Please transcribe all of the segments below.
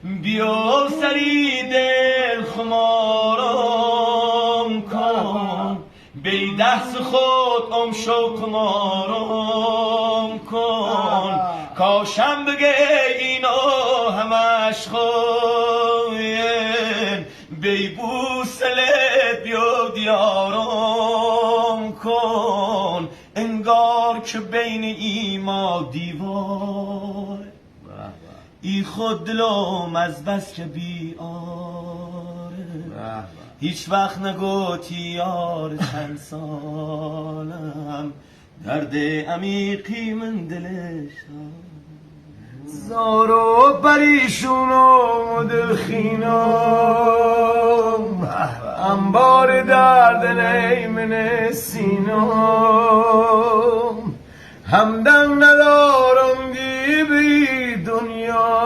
بیا سری دل خمارم کن بی دست خود شو کمارم کن کاشم بگه اینو همش خوین بی بوسلت بیا دیارم کن انگار که بین ایما دیوار ای خود دلم از بس که بیاره هیچ وقت نگوتی یار چند سالم درد عمیقی من دلش زار و پریشون و دلخینم انبار درد نیمن سینم همدم ندارم گیبی دنیا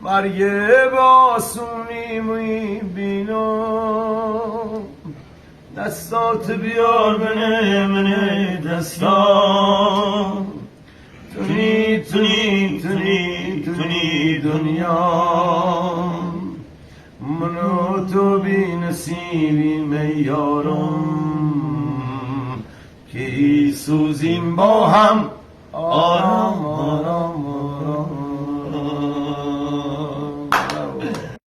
مرگ باسونی میبینم دستات بیار منه دستان تونی دنیا منو تو بی نصیبی میارم که سوزیم با هم آرام